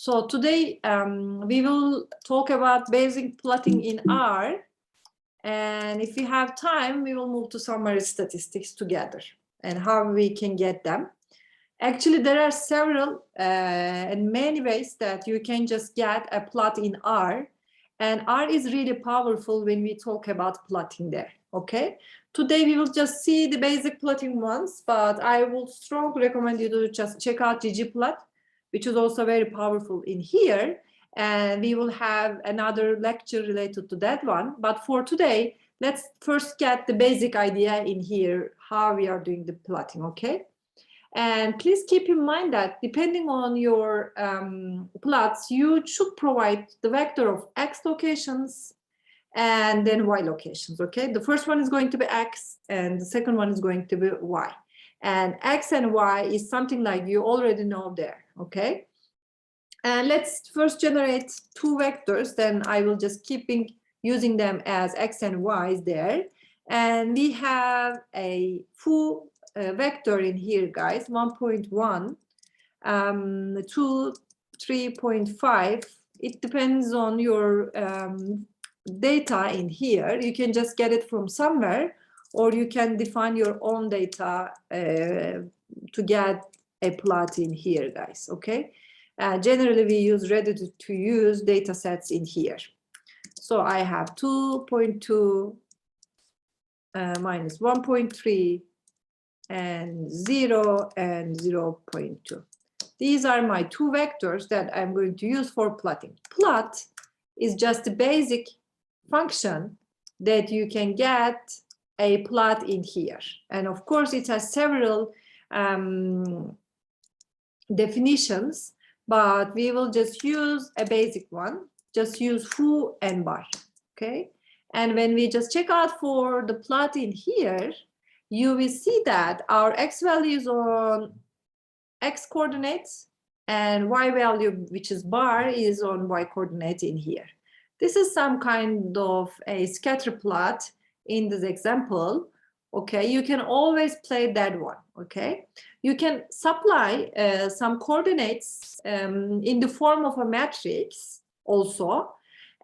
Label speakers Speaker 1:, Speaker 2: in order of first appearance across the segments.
Speaker 1: So today we will talk about basic plotting in R. And if we have time, we will move to summary statistics together and how we can get them. Actually, there are several and many ways that you can just get a plot in R. And R is really powerful when we talk about plotting there, okay? Today, we will just see the basic plotting ones, but I will strongly recommend you to just check out ggplot, which is also very powerful in here. And we will have another lecture related to that one. But for today, let's first get the basic idea in here, how we are doing the plotting, okay? And please keep in mind that depending on your plots, you should provide the vector of x locations and then y locations, okay? The first one is going to be x and the second one is going to be y. And x and y is something like you already know there, okay? And let's first generate two vectors, then I will just keep using them as x and y there. And we have a full vector in here, guys, 1.1 to 3.5. It depends on your data in here. You can just get it from somewhere, or you can define your own data to get a plot in here, guys, okay? Generally, we use ready-to-use data sets in here. So I have 2.2 minus 1.3 and 0 and 0.2. These are my two vectors that I'm going to use for plotting. Plot is just a basic function that you can get a plot in here. And of course, it has several definitions, but we will just use a basic one. Just use foo and bar, okay? And when we just check out for the plot in here, you will see that our x value is on x coordinates and y value, which is bar, is on y coordinate in here. This is some kind of a scatter plot in this example, okay? You can always play that one, okay? You can supply some coordinates in the form of a matrix also.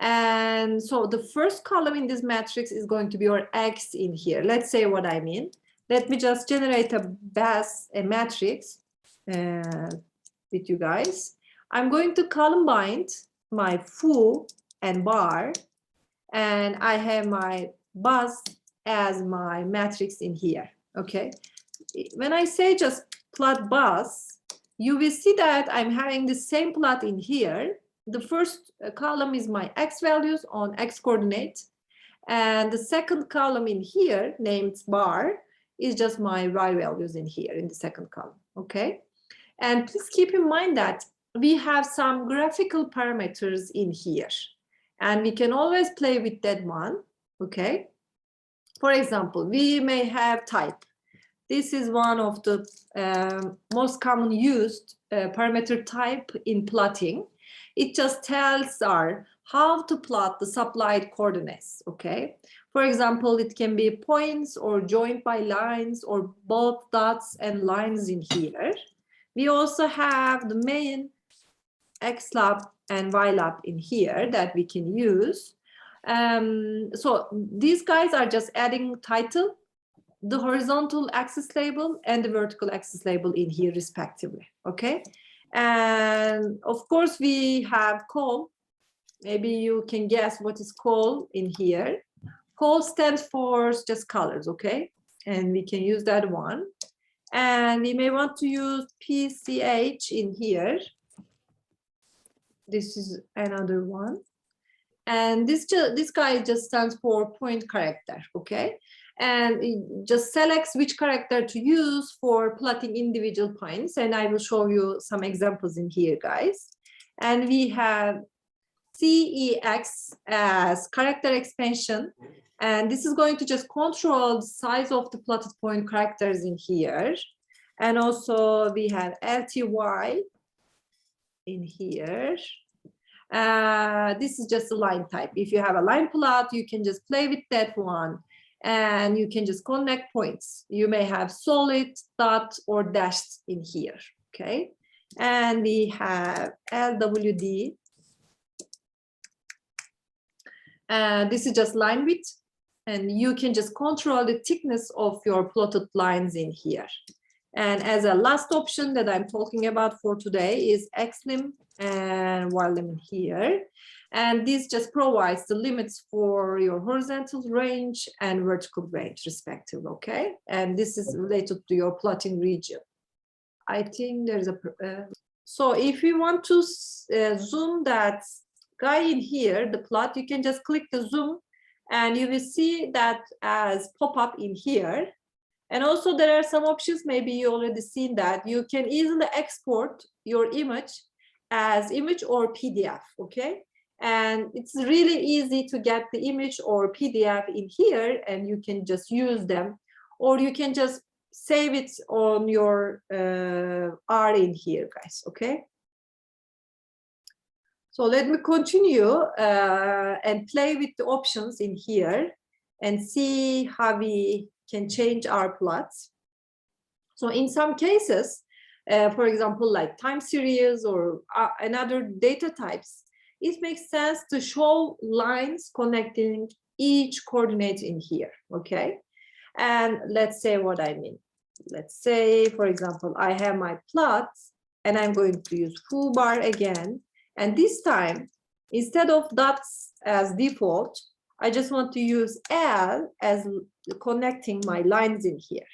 Speaker 1: And so the first column in this matrix is going to be your x in here. Let's say what I mean. Let me just generate a matrix with you guys. I'm going to column bind my foo and bar, and I have my bus as my matrix in here, okay? When I say just plot bus, you will see that I'm having the same plot in here. The first column is my x values on x coordinate, and the second column in here, named bar, is just my y values in here in the second column, okay? And please keep in mind that we have some graphical parameters in here, and we can always play with that one, okay? For example, we may have type. This is one of the most common used parameter type in plotting. It just tells our how to plot the supplied coordinates, okay? For example, it can be points or joined by lines or both dots and lines in here. We also have the main xlab and ylab in here that we can use. So these guys are just adding title, the horizontal axis label and the vertical axis label in here respectively, okay? And of course we have col. Maybe you can guess what is col in here. Col stands for just colors, okay? And we can use that one. And we may want to use PCH in here. This is another one. And this guy just stands for point character, okay? And it just selects which character to use for plotting individual points. And I will show you some examples in here, guys. And we have CEX as character expansion. And this is going to just control the size of the plotted point characters in here. And also we have LTY in here. This is just a line type. If you have a line plot, you can just play with that one and you can just connect points. You may have solid, dot, or dashed in here, okay? And we have LWD. This is just line width, and you can just control the thickness of your plotted lines in here. And as a last option that I'm talking about for today is xlim and ylim here. And this just provides the limits for your horizontal range and vertical range respectively, okay? And this is related to your plotting region. I think there's a, so if you want to zoom that guy in here, the plot, you can just click the zoom and you will see that as pop-up in here. And also there are some options, maybe you already seen that, you can easily export your image as image or PDF, okay? And it's really easy to get the image or PDF in here and you can just use them, or you can just save it on your R in here, guys, okay? So let me continue and play with the options in here and see how we can change our plots. So in some cases, for example, like time series or another data types, it makes sense to show lines connecting each coordinate in here, okay? And let's say what I mean. Let's say, for example, I have my plots and I'm going to use foo bar again. And this time, instead of dots as default, I just want to use L as connecting my lines in here.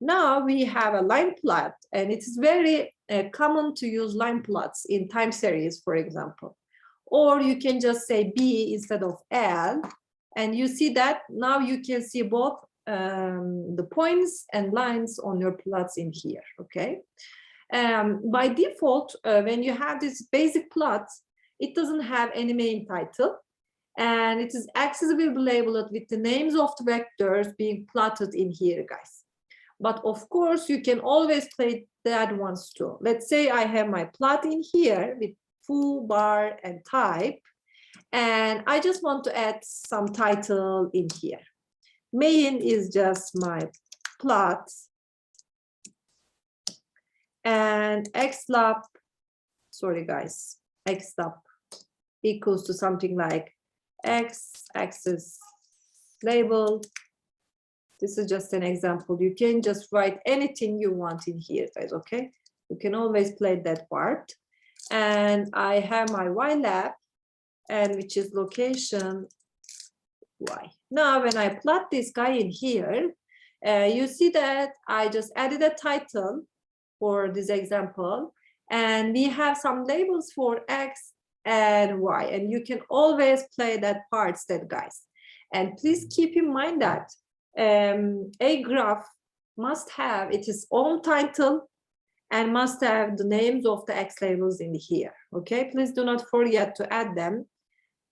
Speaker 1: Now we have a line plot, and it's very common to use line plots in time series, for example. Or you can just say B instead of L, and you see that now you can see both the points and lines on your plots in here, okay? By default, when you have this basic plot, it doesn't have any main title, and it is accessibly labeled with the names of the vectors being plotted in here, guys. But of course, you can always play that ones too. Let's say I have my plot in here with foo, bar, and type, and I just want to add some title in here. Main is just my plot, and xlab, sorry guys, xlab equals to something like x-axis label. This is just an example. You can just write anything you want in here, guys, okay? You can always play that part. And I have my ylab, and which is location y. Now, when I plot this guy in here, you see that I just added a title for this example, and we have some labels for x and y, and you can always play that parts, that guys. And please keep in mind that a graph must have its own title and must have the names of the x labels in here, okay? Please do not forget to add them.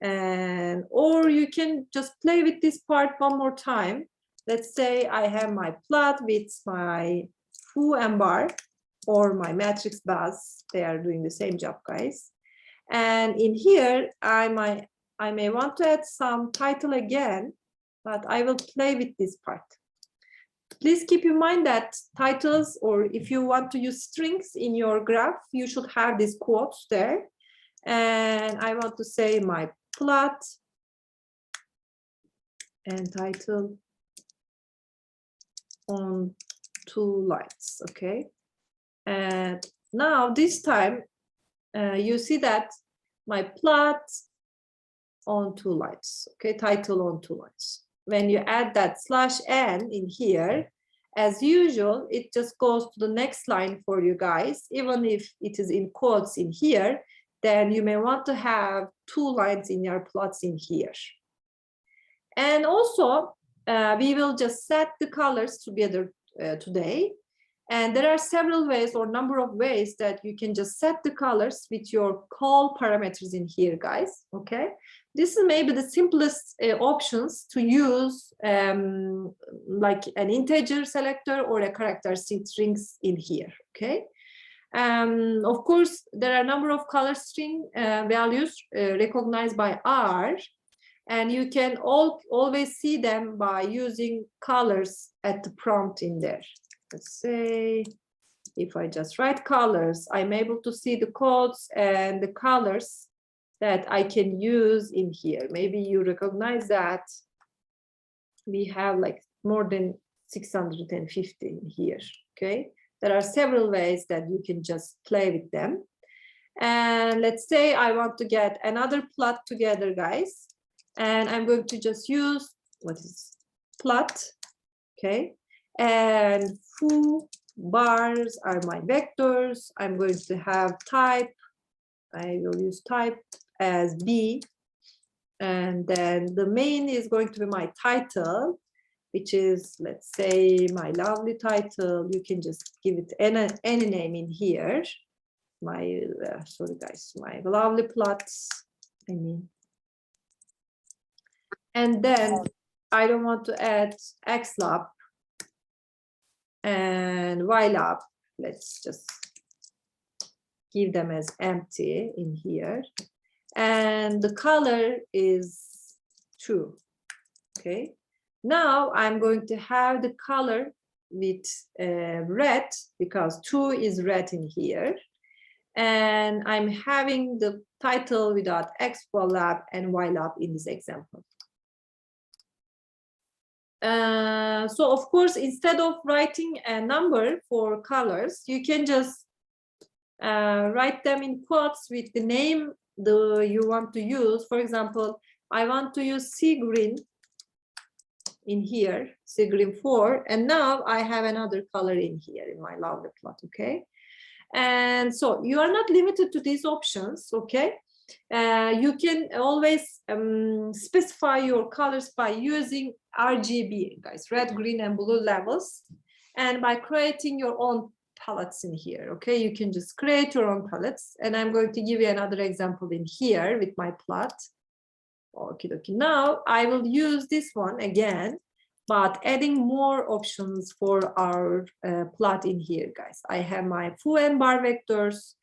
Speaker 1: And or you can just play with this part one more time. Let's say I have my plot with my foo and bar, or my matrix bus. They are doing the same job, guys. And in here, I may want to add some title again, but I will play with this part. Please keep in mind that titles, or if you want to use strings in your graph, you should have these quotes there. And I want to say my plot and title on 2 lines, okay? And now this time, you see that my plot on 2 lines, okay? Title on 2 lines. When you add that /n in here, as usual, it just goes to the next line for you guys. Even if it is in quotes in here, then you may want to have 2 lines in your plots in here. And also, we will just set the colors together today. And there are several ways or number of ways that you can just set the colors with your call parameters in here, guys, okay? This is maybe the simplest options to use, like an integer selector or a character strings in here, okay? Of course, there are a number of color string values recognized by R, and you can always see them by using colors at the prompt in there. Let's say if I just write colors, I'm able to see the codes and the colors that I can use in here. Maybe you recognize that we have like more than 650 in here, okay? There are several ways that you can just play with them. And let's say I want to get another plot together, guys. And I'm going to just use, what is plot, okay? And foo bars are my vectors. I'm going to have type, I will use type as B. And then the main is going to be my title, which is, let's say, my lovely title. You can just give it any name in here. My, sorry guys, my lovely plots, I mean. And then I don't want to add xlab and ylab. Let's just give them as empty in here. And the color is true, okay? Now I'm going to have the color with red, because 2 is red in here. And I'm having the title without xlab and ylab in this example. So of course, instead of writing a number for colors, you can just write them in quotes with the name you want to use. For example, I want to use sea green in here, sea green 4, and now I have another color in here in my lovely plot, okay? And so you are not limited to these options, okay? You can always specify your colors by using RGB, guys, red, green, and blue levels, and by creating your own palettes in here, okay? You can just create your own palettes, and I'm going to give you another example in here with my plot. Okay, now I will use this one again, but adding more options for our plot in here, guys. I have my foo and bar vectors,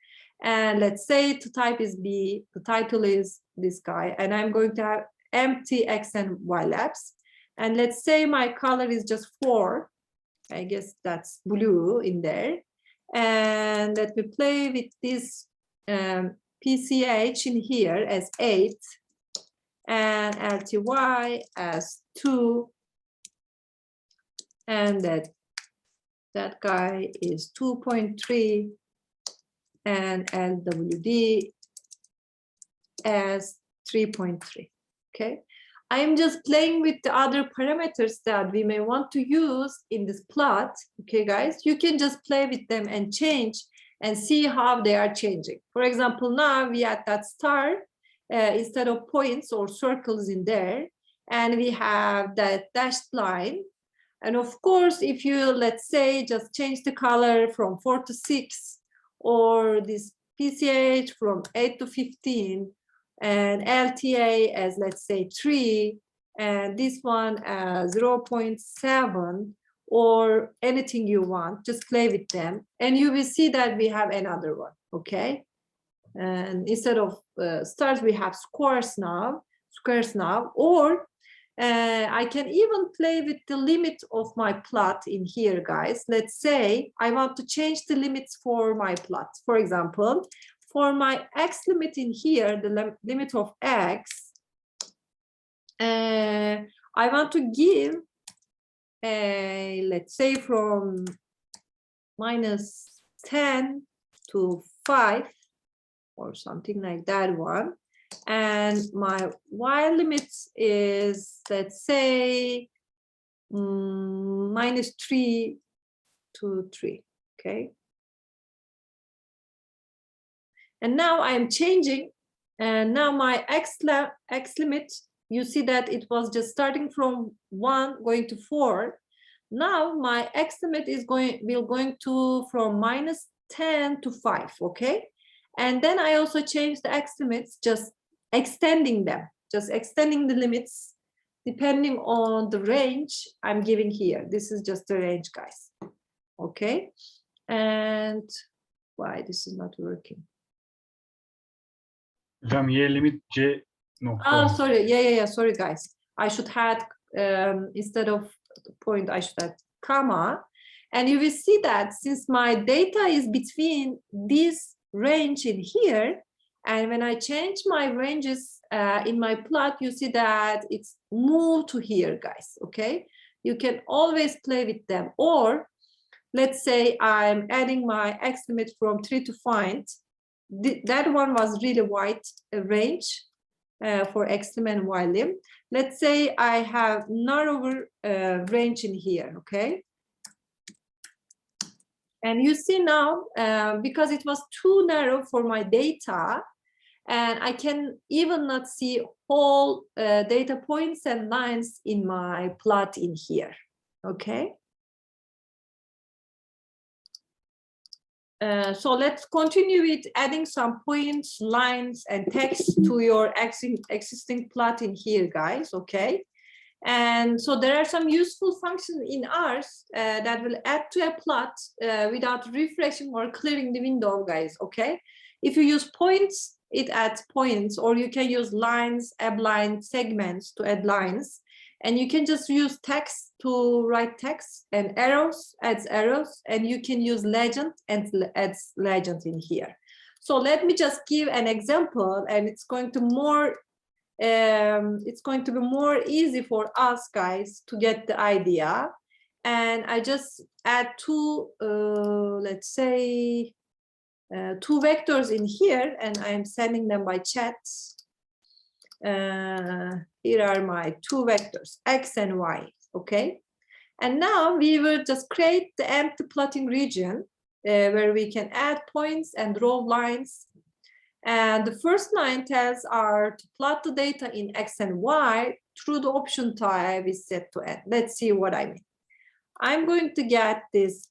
Speaker 1: and let's say the type is B, the title is this guy, and I'm going to have empty X and Y labs. And let's say my color is just 4. I guess that's blue in there. And let me play with this PCH in here as 8 and LTY as 2. And that guy is 2.3 and LWD as 3.3, okay? I'm just playing with the other parameters that we may want to use in this plot, okay, guys? You can just play with them and change and see how they are changing. For example, now we add that star instead of points or circles in there, and we have that dashed line. And of course, if you, let's say, just change the color from 4 to 6, or this PCH from 8 to 15, and LTA as, let's say, 3, and this one as 0.7, or anything you want, just play with them, and you will see that we have another one, okay? And instead of stars, we have squares now, or I can even play with the limit of my plot in here, guys. Let's say I want to change the limits for my plot. For example, for my X limit in here, the limit of X, I want to give, let's say, from -10 to 5 or something like that one. And my Y limit is, let's say, -3 to 3, okay? And now I'm changing, and now my X limit, you see that it was just starting from 1 going to 4. Now my X limit is going to from -10 to 5, okay? And then I also changed the X limits, just extending them, just extending the limits depending on the range I'm giving here. This is just the range, guys, okay? And why this is not working?
Speaker 2: Hocam Y limit C nokta.
Speaker 1: Oh, sorry. Yeah. Sorry, guys. I should have, instead of the point, I should have comma. And you will see that since my data is between this range in here, and when I change my ranges in my plot, you see that it's moved to here, guys, okay? You can always play with them. Or let's say I'm adding my X limit from 3 to find. That one was really wide range for X lim and Y lim. Let's say I have narrower range in here, okay? And you see now, because it was too narrow for my data, and I can even not see whole data points and lines in my plot in here, okay? So let's continue with adding some points, lines, and text to your existing plot in here, guys, okay? And so there are some useful functions in ours that will add to a plot without refreshing or clearing the window, guys, okay? If you use points, it adds points, or you can use lines, add line segments to add lines. And you can just use text to write text, and arrows adds arrows, and you can use legend and adds legend in here. So let me just give an example, and it's going to be more easy for us guys to get the idea. And I just add two, let's say, two vectors in here, and I'm sending them by chat. Here are my two vectors, X and Y, okay? And now we will just create the empty plotting region where we can add points and draw lines. And the first line tells our to plot the data in X and Y through the option type is set to N. Let's see what I mean. I'm going to get this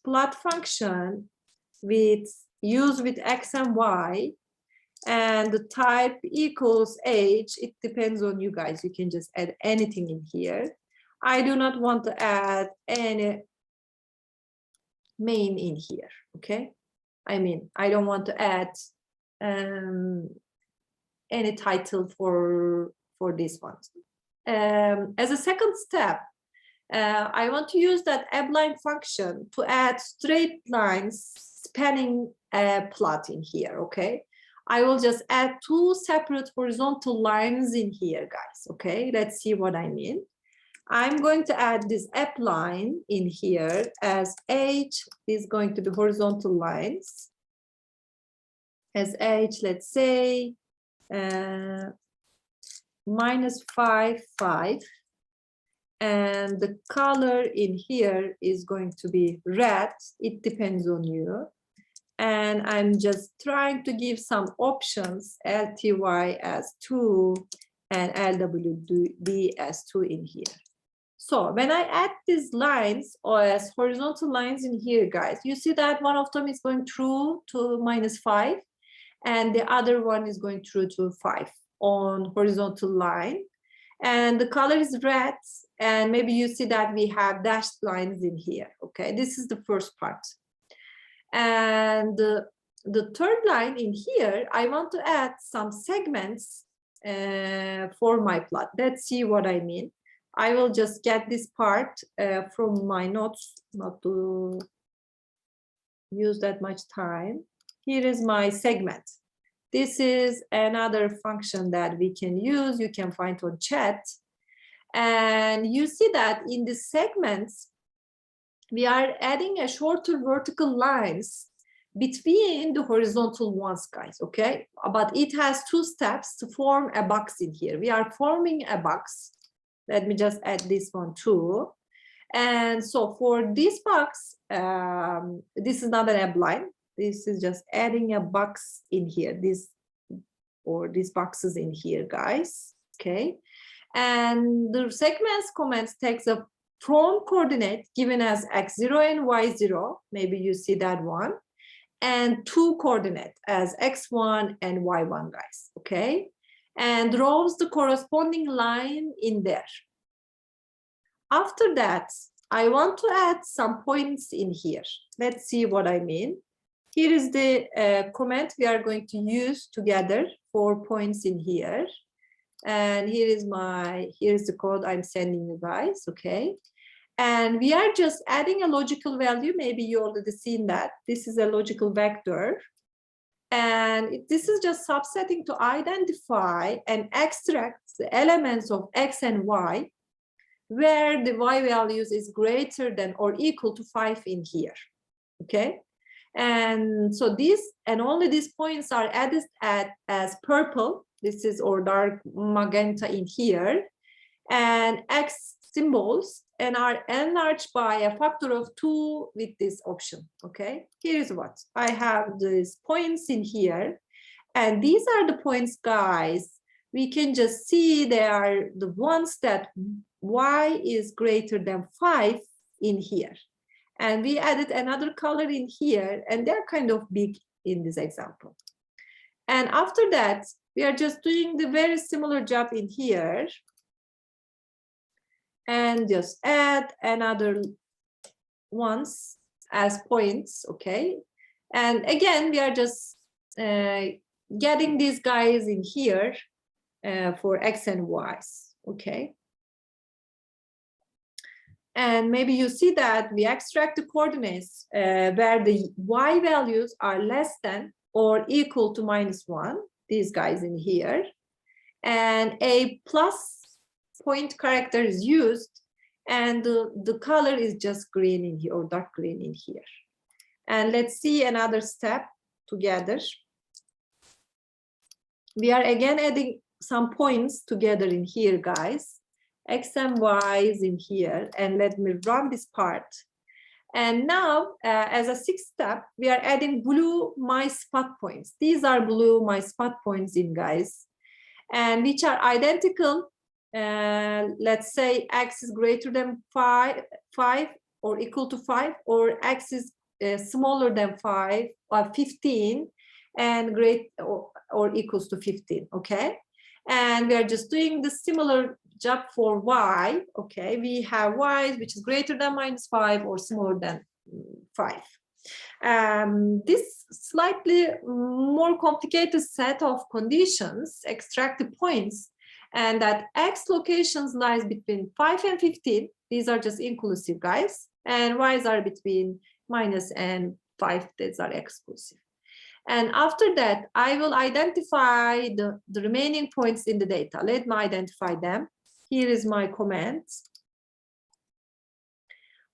Speaker 1: plot function used with X and Y, and the type equals age. It depends on you guys. You can just add anything in here. I do not want to add any main in here, okay? I mean, I don't want to add any title for this one. As a second step, I want to use that abline function to add straight lines spanning a plot in here, okay? I will just add two separate horizontal lines in here, guys, okay? Let's see what I mean. I'm going to add this up line in here as age is going to be horizontal lines. As age, let's say, -5, 5. And the color in here is going to be red. It depends on you. And I'm just trying to give some options, LTY as 2 and LWD as 2 in here. So when I add these lines or as horizontal lines in here, guys, you see that one of them is going through to -5 and the other one is going through to 5 on horizontal line. And the color is red, and maybe you see that we have dashed lines in here, okay? This is the first part. And the third line in here, I want to add some segments for my plot. Let's see what I mean. I will just get this part from my notes, not to use that much time. Here is my segment. This is another function that we can use. You can find on chat. And you see that in the segments, we are adding a shorter vertical lines between the horizontal ones, guys, okay? But it has two steps to form a box in here. We are forming a box. Let me just add this one too. And so for this box, this is not an ab line. This is just adding a box in here, these boxes in here, guys, okay? And the segments comments takes a from coordinate given as x0 and y0, maybe you see that one, and two coordinate as x1 and y1, guys, okay? And draws the corresponding line in there. After that, I want to add some points in here. Let's see what I mean. Here is the comment we are going to use together for points in here. And here is the code I'm sending you guys, okay? And we are just adding a logical value. Maybe you already seen that. This is a logical vector. And this is just subsetting to identify and extract the elements of X and Y, where the Y values is greater than or equal to 5 in here, okay? And so these, and only these points are added as purple, this is, or dark magenta in here, and X symbols, and are enlarged by a factor of 2 with this option, okay? Here's what, I have these points in here, and these are the points, guys. We can just see they are the ones that Y is greater than 5 in here. And we added another color in here, and they're kind of big in this example. And after that, we are just doing the very similar job in here. And just add another ones as points, okay? And again, we are just getting these guys in here for X and Y's, okay? And maybe you see that we extract the coordinates where the Y values are less than or equal to -1, these guys in here. And a plus point character is used, and the color is just green in here, or dark green in here. And let's see another step together. We are again adding some points together in here, guys. X and Y's in here, and let me run this part. And now, as a 6th step, we are adding blue my spot points. These are blue my spot points in, guys, and which are identical. Let's say X is greater than 5 or equal to 5, or X is smaller than 5 or 15 and great or equals to 15, okay? And we are just doing the similar job for Y, okay? We have Y which is greater than -5 or smaller than 5. This slightly more complicated set of conditions extract the points, and that X locations lies between 5 and 15. These are just inclusive, guys, and Y's are between -5 and 5. These are exclusive. And after that, I will identify the remaining points in the data. Let me identify them. Here is my command.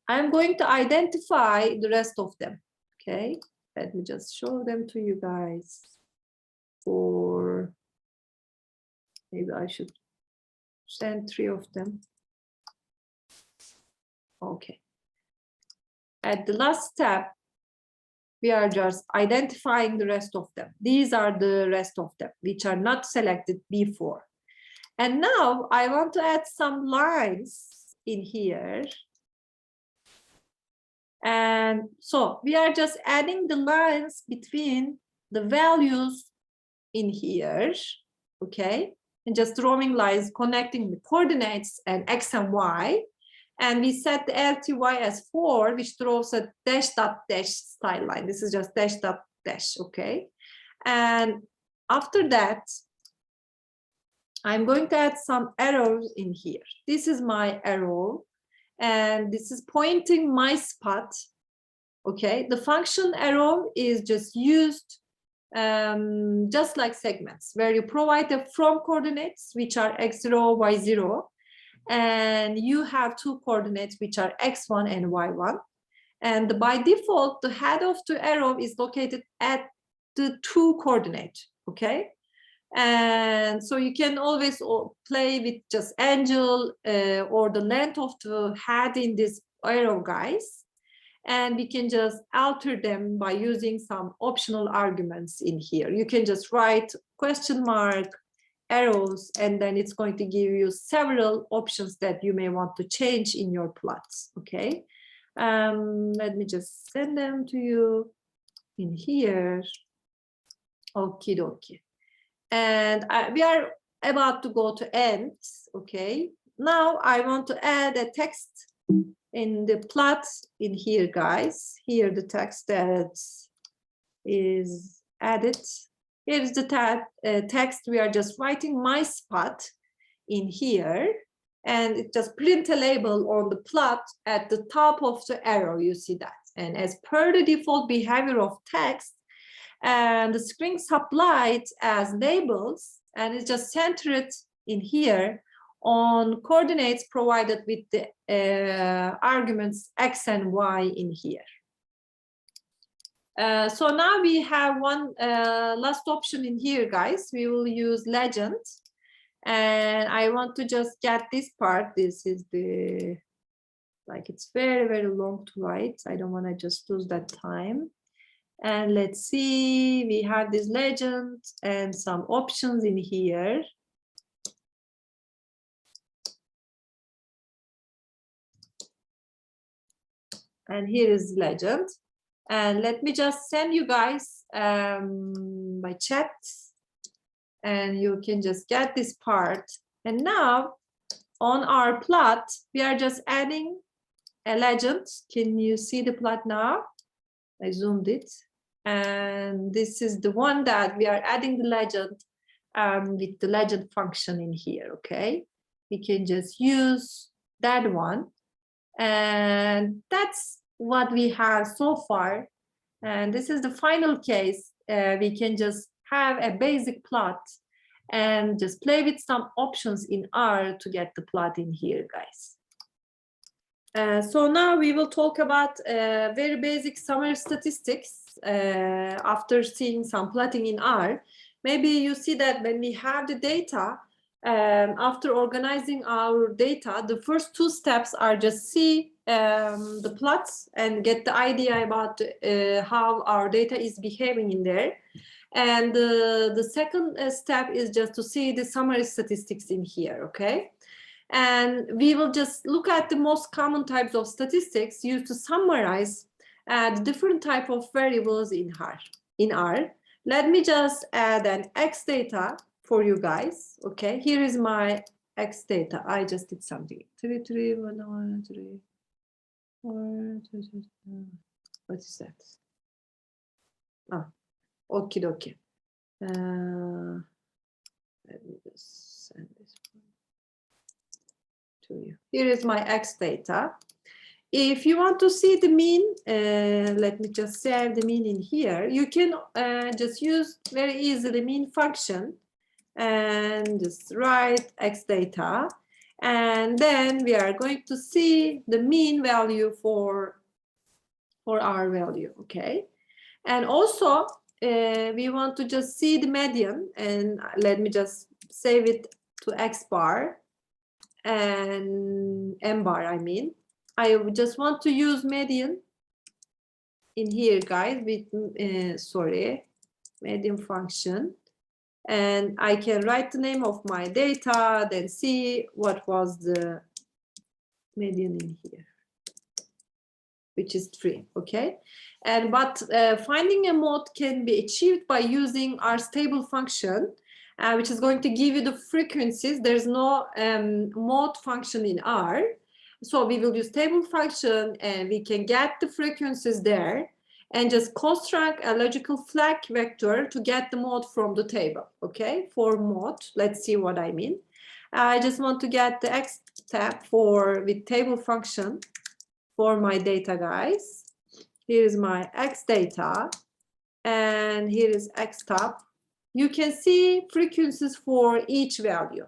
Speaker 1: I'm going to identify the rest of them, okay? Let me just show them to you guys. Or maybe I should send 3 of them. Okay. At the last step, we are just identifying the rest of them. These are the rest of them, which are not selected before. And now I want to add some lines in here. And so we are just adding the lines between the values in here, okay? And just drawing lines connecting the coordinates and X and Y. And we set the LTY as 4, which draws a dash dot dash style line. This is just dash dot dash, okay? And after that, I'm going to add some arrows in here. This is my arrow, and this is pointing my spot, okay? The function arrow is just used just like segments, where you provide the from coordinates, which are x0, y0, and you have 2 coordinates, which are x1 and y1. And by default, the head of the arrow is located at the 2 coordinate, okay? And so you can always play with just angle or the length of the head in this arrow, guys. And we can just alter them by using some optional arguments in here. You can just write question mark, arrows, and then it's going to give you several options that you may want to change in your plots, okay? Let me just send them to you in here. Okie dokie. And we are about to go to end, okay? Now I want to add a text in the plot in here, guys. Here the text that is added. Here's the text. We are just writing my spot in here. and it just print a label on the plot at the top of the arrow. You see that. And as per the default behavior of text, and the strings supplied as labels, and it's just centered in here on coordinates provided with the arguments x and y in here. So now we have one last option in here, guys. We will use legend. And I want to just get this part. This is the, like, it's very, very long to write. I don't want to just lose that time. And let's see, we have this legend and some options in here. And here is legend. And let me just send you guys by chat, and you can just get this part. And now on our plot, we are just adding a legend. Can you see the plot now? I zoomed it. And this is the one that we are adding the legend with the legend function in here, okay? We can just use that one. And that's what we have so far. And this is the final case. We can just have a basic plot and just play with some options in R to get the plot in here, guys. So now we will talk about very basic summary statistics after seeing some plotting in R. Maybe you see that when we have the data, after organizing our data, the first two steps are just see the plots and get the idea about how our data is behaving in there. And the second step is just to see the summary statistics in here, okay? And we will just look at the most common types of statistics used to summarize the different type of variables in R. Let me just add an X data for you guys. Okay, here is my X data. I just did something. 3, 3, 1, 1, 3, 4, 2, 2, 2. What is that? Ah, okay, okay. Let me just send this to you. Here is my X data. If you want to see the mean, let me just save the mean in here. You can just use very easily mean function and just write X data. And then we are going to see the mean value for our value, okay? And also, we want to just see the median, and let me just save it to X bar and M bar, I mean. I just want to use median in here, guys, with, median function. And I can write the name of my data, then see what was the median in here, which is 3, okay? And but finding a mode can be achieved by using our stable function, which is going to give you the frequencies. There's no mode function in R. So we will use table function and we can get the frequencies there and just construct a logical flag vector to get the mode from the table, okay? For mode, let's see what I mean. I just want to get the X tab with table function for my data, guys. Here is my X data and here is X tab. You can see frequencies for each value.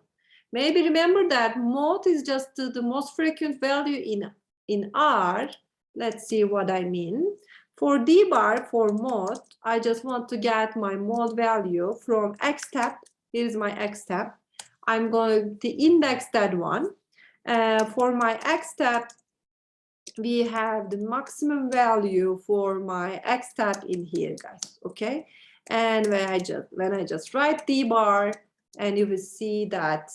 Speaker 1: Maybe remember that mode is just the most frequent value in R. Let's see what I mean. For D bar, for mode, I just want to get my mode value from X tab. Here's my X tab. I'm going to index that one. For my X tab, we have the maximum value for my X tab in here, guys, okay? And when I just write D bar, and you will see that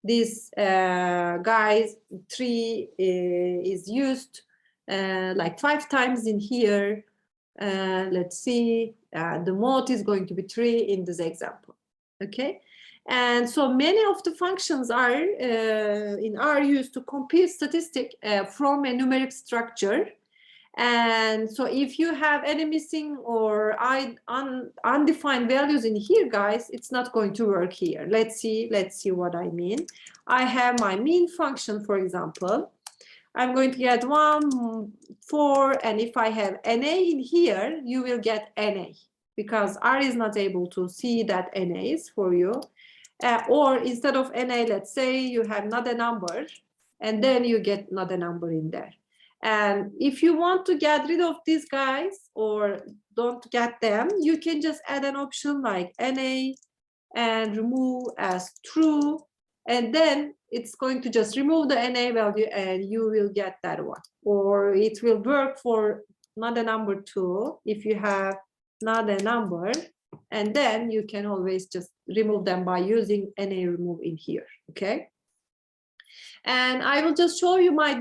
Speaker 1: this guys 3 is used like 5 times in here. Let's see, the mode is going to be 3 in this example, okay? And so many of the functions are in R used to compute statistic from a numeric structure. And so if you have any missing or undefined values in here, guys, it's not going to work here. Let's see what I mean. I have my mean function, for example. I'm going to get 1, 4, and if I have NA in here, you will get NA because R is not able to see that NA is for you. Or instead of NA, let's say you have not a number, and then you get not a number in there. And if you want to get rid of these guys or don't get them, you can just add an option like NA and remove as true. And then it's going to just remove the NA value and you will get that one. Or it will work for not a number too, if you have not a number. And then you can always just remove them by using NA remove in here, okay? And I will just show you my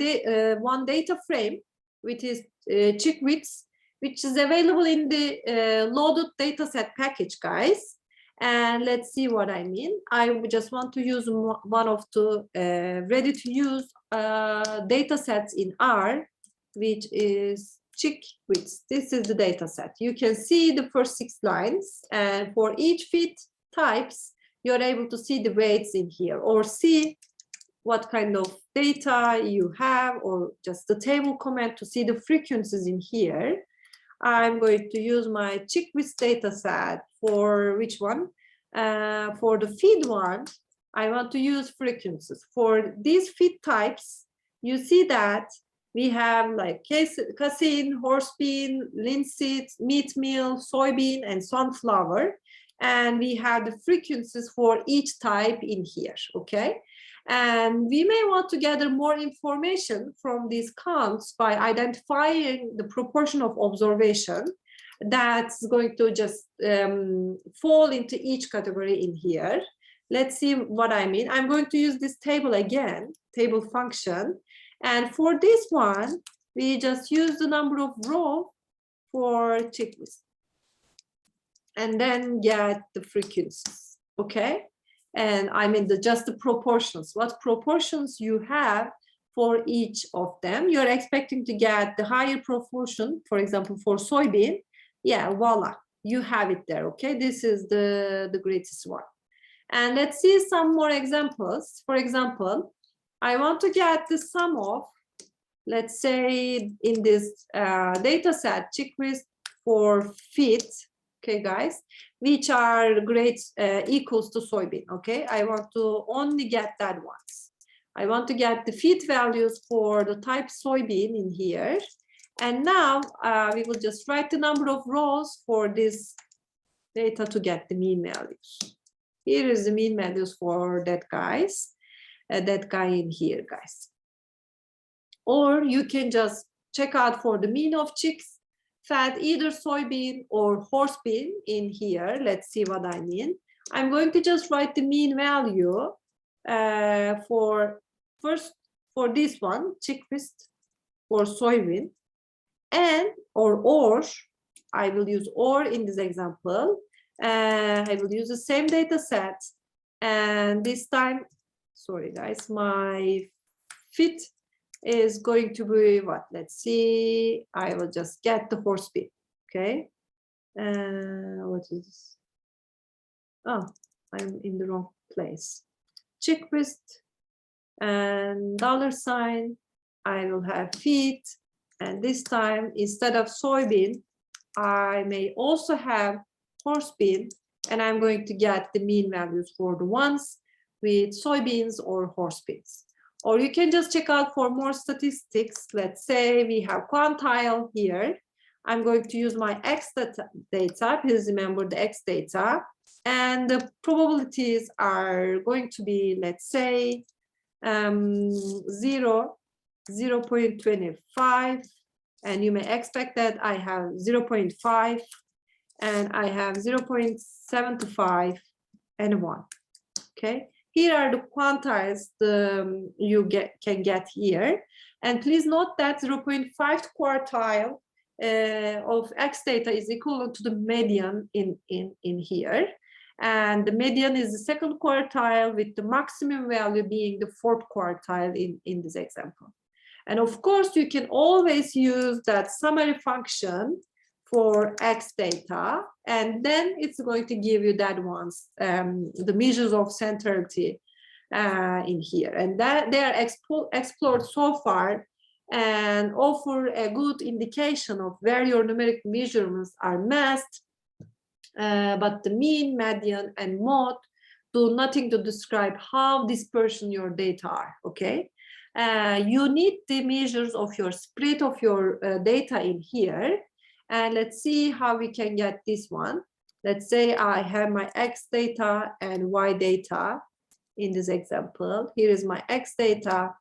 Speaker 1: one data frame, which is chick widths, which is available in the loaded dataset package, guys. And let's see what I mean. I just want to use one of the ready-to-use data sets in R, which is chick widths. This is the data set. You can see the first 6 lines, and for each fit types, you're able to see the weights in here or see what kind of data you have, or just the table comment to see the frequencies in here. I'm going to use my chick widths data set for which one? For the feed one, I want to use frequencies. For these feed types, you see that we have like casein, horse bean, linseed, meat meal, soybean, and sunflower. And we have the frequencies for each type in here, okay? And we may want to gather more information from these counts by identifying the proportion of observation that's going to just fall into each category in here. Let's see what I mean. I'm going to use this table again, table function. And for this one, we just use the number of rows for checklist and then get the frequencies, okay? And I mean just the proportions, what proportions you have for each of them. You're expecting to get the higher proportion, for example, for soybean. Yeah, voila, you have it there, okay? This is the greatest one. And let's see some more examples. For example, I want to get the sum of, let's say in this data set, chick width for feed, okay, guys, which are grades equals to soybean, okay? I want to only get that ones. I want to get the feed values for the type soybean in here. And now we will just write the number of rows for this data to get the mean values. Here is the mean values for that guys, that guy in here, guys. Or you can just check out for the mean of chicks fed either soybean or horse bean in here. Let's see what I mean. I'm going to just write the mean value for this one, chick width for soybean, and or I will use or in this example. I will use the same data set, and this time, sorry guys, my fit is going to be what? Let's see. I will just get the horse bean. Okay. What is this? Oh, I'm in the wrong place. Chick width and $sign. I will have feed, and this time instead of soybean, I may also have horse bean, and I'm going to get the mean values for the ones with soybeans or horse beans. Or you can just check out for more statistics. Let's say we have quantile here. I'm going to use my X data. Please remember the X data. And the probabilities are going to be, let's say, 0.25. And you may expect that I have 0.5. And I have 0.75 and 1. Okay. Here are the quantiles you can get here. And please note that 0.5 quartile of X data is equivalent to the median in here. And the median is the second quartile with the maximum value being the fourth quartile in this example. And of course, you can always use that summary function for X data, and then it's going to give you that ones, the measures of centrality in here. And that they are explored so far and offer a good indication of where your numeric measurements are masked, but the mean, median, and mode do nothing to describe how dispersion your data are, okay? You need the measures of your spread of your data in here. And let's see how we can get this one. Let's say I have my X data and Y data in this example. Here is my X data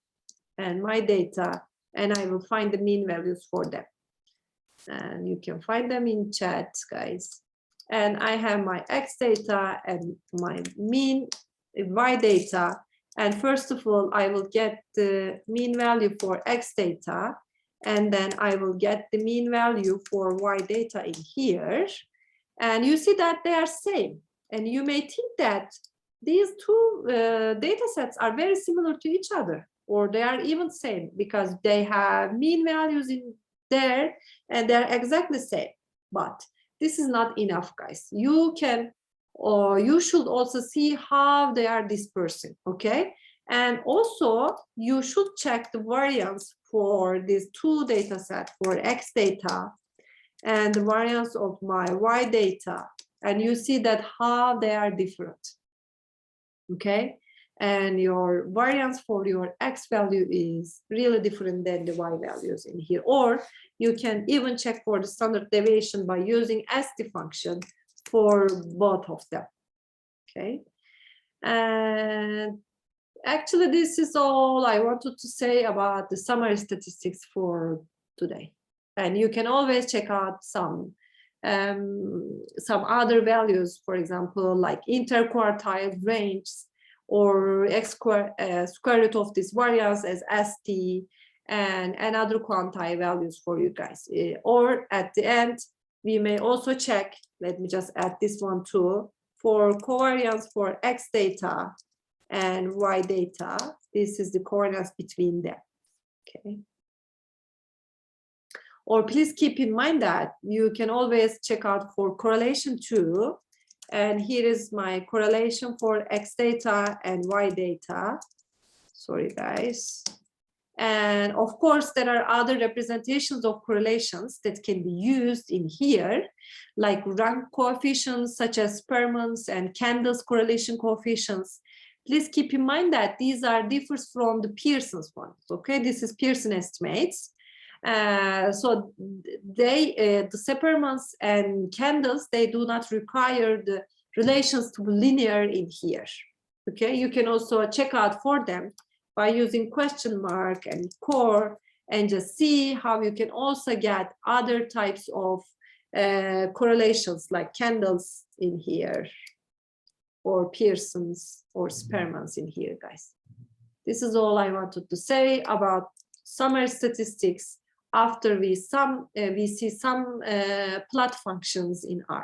Speaker 1: and my data, and I will find the mean values for them. And you can find them in chat, guys. And I have my X data and my mean Y data. And first of all, I will get the mean value for X data, and then I will get the mean value for Y data in here. And you see that they are same. And you may think that these two data sets are very similar to each other, or they are even same because they have mean values in there and they're exactly the same. But this is not enough, guys. You can, or you should also see how they are dispersing, okay? And also you should check the variance for these two data sets, for X data and the variance of my Y data. And you see that how they are different, okay? And your variance for your X value is really different than the Y values in here. Or you can even check for the standard deviation by using ST function for both of them, okay? And actually, this is all I wanted to say about the summary statistics for today. And you can always check out some other values, for example, like interquartile range or square root of this variance as ST and another quantile values for you guys. Or at the end, we may also check, let me just add this one too, for covariance for X data and Y data. This is the covariance between them, okay? Or please keep in mind that you can always check out for correlation too. And here is my correlation for X data and Y data. Sorry, guys. And of course, there are other representations of correlations that can be used in here, like rank coefficients such as Spearman's and Kendall's correlation coefficients. Please keep in mind that these are differs from the Pearson's ones. Okay, this is Pearson estimates. So they, the Spearman's and Kendall's, they do not require the relations to be linear in here. Okay, you can also check out for them by using question mark and core and just see how you can also get other types of correlations like Kendall's in here or Pearson's or Spearman's in here, guys. This is all I wanted to say about summary statistics after we see some plot functions in R.